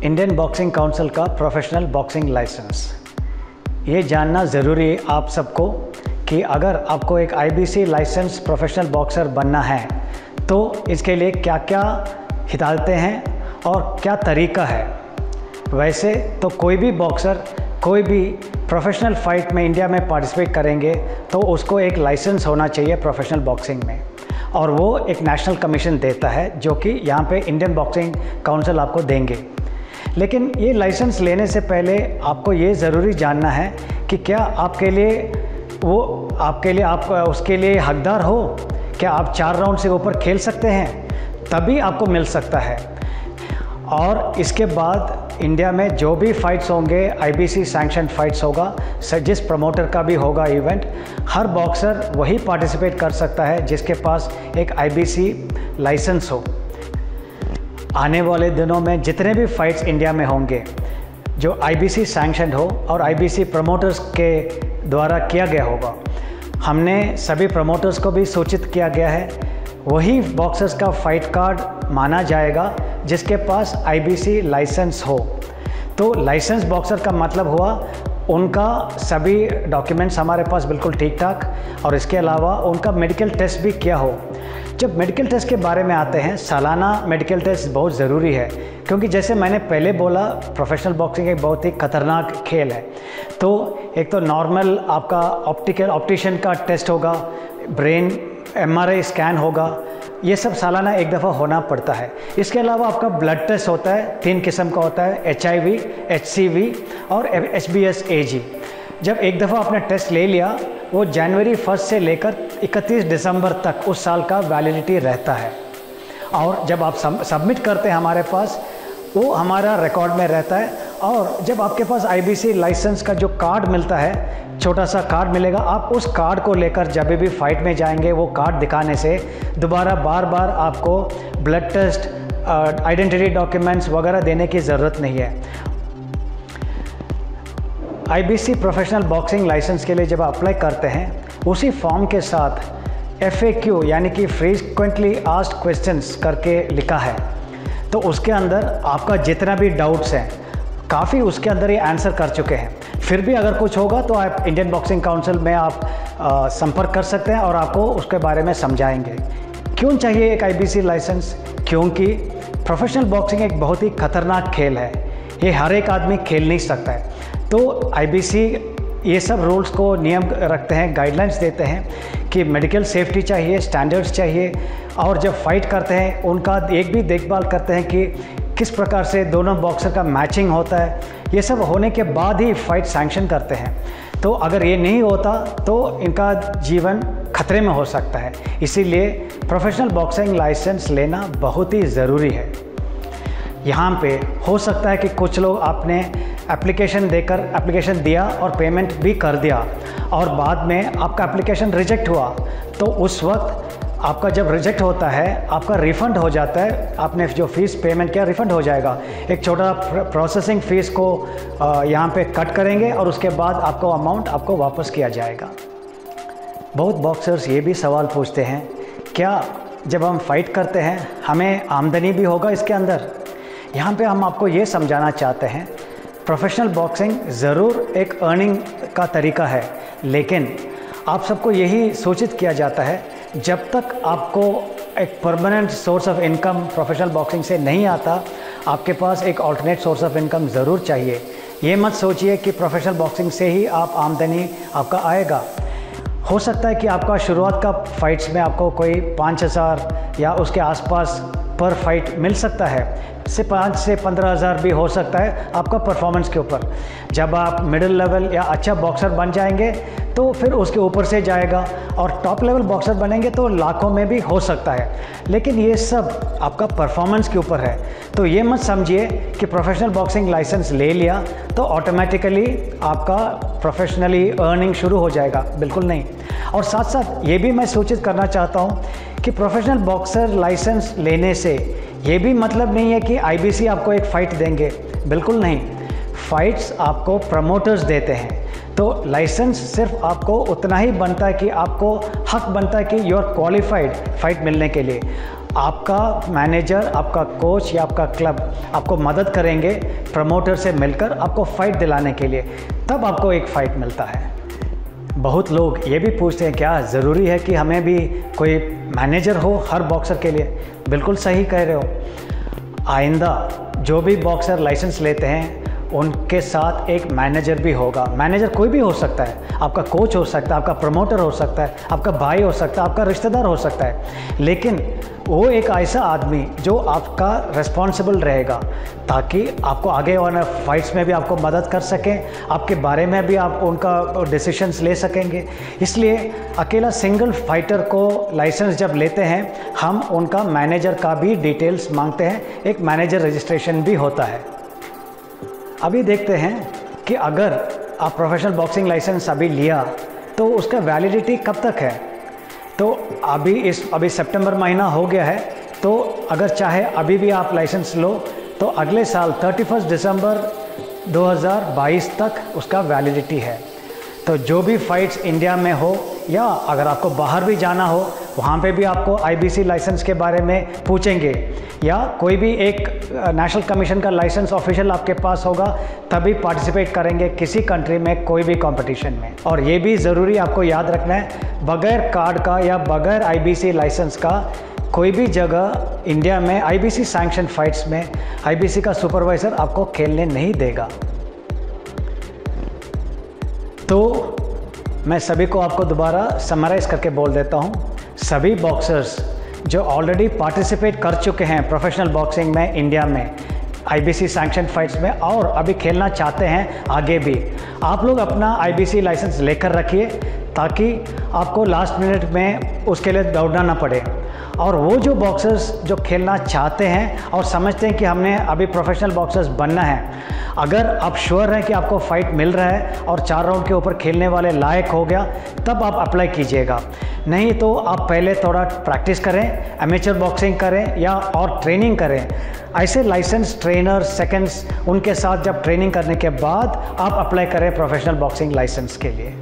Indian boxing council का professional boxing licence. ये जानना ज़रूरी है आप सबको कि अगर आपको एक आईबीसी लाइसेंस प्रोफेशनल बॉक्सर बनना है तो इसके लिए क्या क्या हिदायतें हैं और क्या तरीका है। वैसे तो कोई भी बॉक्सर कोई भी प्रोफेशनल फ़ाइट में इंडिया में पार्टिसिपेट करेंगे तो उसको एक लाइसेंस होना चाहिए प्रोफेशनल बॉक्सिंग में, और वो एक नेशनल कमीशन देता है जो कि यहाँ पे इंडियन बॉक्सिंग काउंसिल आपको देंगे। लेकिन ये लाइसेंस लेने से पहले आपको ये ज़रूरी जानना है कि क्या आपके लिए आप उसके लिए हकदार हो, क्या आप 4 राउंड से ऊपर खेल सकते हैं, तभी आपको मिल सकता है। और इसके बाद इंडिया में जो भी फाइट्स होंगे आईबीसी सैंक्शन फाइट्स होगा, जिस प्रमोटर का भी होगा इवेंट, हर बॉक्सर वही पार्टिसिपेट कर सकता है जिसके पास एक आईबीसी लाइसेंस हो। आने वाले दिनों में जितने भी फाइट्स इंडिया में होंगे जो आईबीसी सैंक्शन हो और आईबीसी प्रमोटर्स के द्वारा किया गया होगा, हमने सभी प्रमोटर्स को भी सूचित किया गया है, वही बॉक्सर्स का फाइट कार्ड माना जाएगा जिसके पास आईबीसी लाइसेंस हो। तो लाइसेंस बॉक्सर का मतलब हुआ उनका सभी डॉक्यूमेंट्स हमारे पास बिल्कुल ठीक ठाक, और इसके अलावा उनका मेडिकल टेस्ट भी किया हो। जब मेडिकल टेस्ट के बारे में आते हैं, सालाना मेडिकल टेस्ट बहुत ज़रूरी है, क्योंकि जैसे मैंने पहले बोला प्रोफेशनल बॉक्सिंग एक बहुत ही खतरनाक खेल है। तो एक तो नॉर्मल आपका ऑप्टिशियन का टेस्ट होगा, ब्रेन एमआरआई स्कैन होगा, ये सब सालाना एक दफ़ा होना पड़ता है। इसके अलावा आपका ब्लड टेस्ट होता है, 3 किस्म का होता है, HIV, HCV और HBsAg। जब एक दफ़ा आपने टेस्ट ले लिया, वो जनवरी 1 से लेकर 31 दिसंबर तक उस साल का वैलिडिटी रहता है। और जब आप सबमिट करते हैं हमारे पास, वो हमारा रिकॉर्ड में रहता है। और जब आपके पास आईबीसी लाइसेंस का जो कार्ड मिलता है, छोटा सा कार्ड मिलेगा, आप उस कार्ड को लेकर जब भी फाइट में जाएंगे, वो कार्ड दिखाने से दोबारा बार बार आपको ब्लड टेस्ट, आइडेंटिटी डॉक्यूमेंट्स वगैरह देने की ज़रूरत नहीं है। आईबीसी प्रोफेशनल बॉक्सिंग लाइसेंस के लिए जब आप अप्लाई करते हैं, उसी फॉर्म के साथ FAQ यानी कि फ्रीक्वेंटली आस्क्ड क्वेश्चंस करके लिखा है। तो उसके अंदर आपका जितना भी डाउट्स हैं, काफ़ी उसके अंदर ये आंसर कर चुके हैं। फिर भी अगर कुछ होगा तो आप इंडियन बॉक्सिंग काउंसिल में आप संपर्क कर सकते हैं और आपको उसके बारे में समझाएंगे। क्यों चाहिए एक आईबीसी लाइसेंस? क्योंकि प्रोफेशनल बॉक्सिंग एक बहुत ही खतरनाक खेल है, ये हर एक आदमी खेल नहीं सकता है। तो आईबीसी ये सब रूल्स को नियम रखते हैं, गाइडलाइंस देते हैं कि मेडिकल सेफ्टी चाहिए, स्टैंडर्ड्स चाहिए, और जब फाइट करते हैं उनका एक भी देखभाल करते हैं कि किस प्रकार से दोनों बॉक्सर का मैचिंग होता है। ये सब होने के बाद ही फाइट सैंक्शन करते हैं। तो अगर ये नहीं होता तो इनका जीवन खतरे में हो सकता है। इसीलिए प्रोफेशनल बॉक्सिंग लाइसेंस लेना बहुत ही ज़रूरी है। यहाँ पे हो सकता है कि कुछ लोग आपने एप्लीकेशन दिया और पेमेंट भी कर दिया, और बाद में आपका एप्लीकेशन रिजेक्ट हुआ, तो उस वक्त आपका जब रिजेक्ट होता है आपका रिफ़ंड हो जाता है। आपने जो फ़ीस पेमेंट किया रिफ़ंड हो जाएगा। एक छोटा प्रोसेसिंग फ़ीस को यहाँ पे कट करेंगे और उसके बाद आपको अमाउंट आपको वापस किया जाएगा। बहुत बॉक्सर्स ये भी सवाल पूछते हैं, क्या जब हम फाइट करते हैं हमें आमदनी भी होगा इसके अंदर? यहाँ पे हम आपको ये समझाना चाहते हैं, प्रोफेशनल बॉक्सिंग ज़रूर एक अर्निंग का तरीका है, लेकिन आप सबको यही सूचित किया जाता है जब तक आपको एक permanent source of income professional boxing से नहीं आता, आपके पास एक ऑल्टरनेट सोर्स ऑफ इनकम ज़रूर चाहिए। ये मत सोचिए कि प्रोफेशनल बॉक्सिंग से ही आप आमदनी आपका आएगा। हो सकता है कि आपका शुरुआत का फाइट्स में आपको कोई 5,000 या उसके आसपास पर फाइट मिल सकता है, 5 से 15,000 भी हो सकता है आपका परफॉर्मेंस के ऊपर। जब आप मिडिल लेवल या अच्छा बॉक्सर बन जाएंगे तो फिर उसके ऊपर से जाएगा, और टॉप लेवल बॉक्सर बनेंगे तो लाखों में भी हो सकता है। लेकिन ये सब आपका परफॉर्मेंस के ऊपर है। तो ये मत समझिए कि प्रोफेशनल बॉक्सिंग लाइसेंस ले लिया तो ऑटोमेटिकली आपका प्रोफेशनली अर्निंग शुरू हो जाएगा, बिल्कुल नहीं। और साथ साथ ये भी मैं सूचित करना चाहता हूँ कि प्रोफेशनल बॉक्सर लाइसेंस लेने से ये भी मतलब नहीं है कि आईबीसी आपको एक फ़ाइट देंगे, बिल्कुल नहीं। फ़ाइट्स आपको प्रमोटर्स देते हैं, तो लाइसेंस सिर्फ आपको उतना ही बनता है कि आपको हक बनता है कि यू आर क्वालिफाइड फ़ाइट मिलने के लिए। आपका मैनेजर, आपका कोच या आपका क्लब आपको मदद करेंगे प्रमोटर से मिलकर आपको फ़ाइट दिलाने के लिए, तब आपको एक फ़ाइट मिलता है। बहुत लोग ये भी पूछते हैं क्या ज़रूरी है कि हमें भी कोई मैनेजर हो हर बॉक्सर के लिए? बिल्कुल सही कह रहे हो। आइंदा जो भी बॉक्सर लाइसेंस लेते हैं उनके साथ एक मैनेजर भी होगा। मैनेजर कोई भी हो सकता है, आपका कोच हो सकता है, आपका प्रमोटर हो सकता है, आपका भाई हो सकता है, आपका रिश्तेदार हो सकता है, लेकिन वो एक ऐसा आदमी जो आपका रिस्पॉन्सिबल रहेगा ताकि आपको आगे वाले फाइट्स में भी आपको मदद कर सकें, आपके बारे में भी आप उनका डिसीशंस ले सकेंगे। इसलिए अकेला सिंगल फाइटर को लाइसेंस जब लेते हैं हम उनका मैनेजर का भी डिटेल्स मांगते हैं, एक मैनेजर रजिस्ट्रेशन भी होता है। अभी देखते हैं कि अगर आप प्रोफेशनल बॉक्सिंग लाइसेंस अभी लिया तो उसका वैलिडिटी कब तक है। तो अभी सितंबर महीना हो गया है, तो अगर चाहे अभी भी आप लाइसेंस लो तो अगले साल 31 दिसंबर 2022 तक उसका वैलिडिटी है। तो जो भी फाइट्स इंडिया में हो या अगर आपको बाहर भी जाना हो वहाँ पे भी आपको IBC लाइसेंस के बारे में पूछेंगे, या कोई भी एक नेशनल कमीशन का लाइसेंस ऑफिशियल आपके पास होगा तभी पार्टिसिपेट करेंगे किसी कंट्री में कोई भी कंपटीशन में। और ये भी ज़रूरी आपको याद रखना है, बगैर कार्ड का या बगैर IBC लाइसेंस का कोई भी जगह इंडिया में IBC सैंक्शन फाइट्स में IBC का सुपरवाइज़र आपको खेलने नहीं देगा। तो मैं सभी को आपको दोबारा समराइज़ करके बोल देता हूँ, सभी बॉक्सर्स जो ऑलरेडी पार्टिसिपेट कर चुके हैं प्रोफेशनल बॉक्सिंग में इंडिया में IBC सैंक्शन फाइट्स में और अभी खेलना चाहते हैं आगे भी, आप लोग अपना IBC लाइसेंस लेकर रखिए ताकि आपको लास्ट मिनट में उसके लिए दौड़ना ना पड़े। और वो जो बॉक्सर्स जो खेलना चाहते हैं और समझते हैं कि हमने अभी प्रोफेशनल बॉक्सर्स बनना है, अगर आप श्योर हैं कि आपको फाइट मिल रहा है और 4 राउंड के ऊपर खेलने वाले लायक हो गया तब आप अप्लाई कीजिएगा। नहीं तो आप पहले थोड़ा प्रैक्टिस करें, एमेचर बॉक्सिंग करें या और ट्रेनिंग करें। ऐसे लाइसेंस ट्रेनर सेकंड्स उनके साथ जब ट्रेनिंग करने के बाद आप अप्लाई करें प्रोफेशनल बॉक्सिंग लाइसेंस के लिए।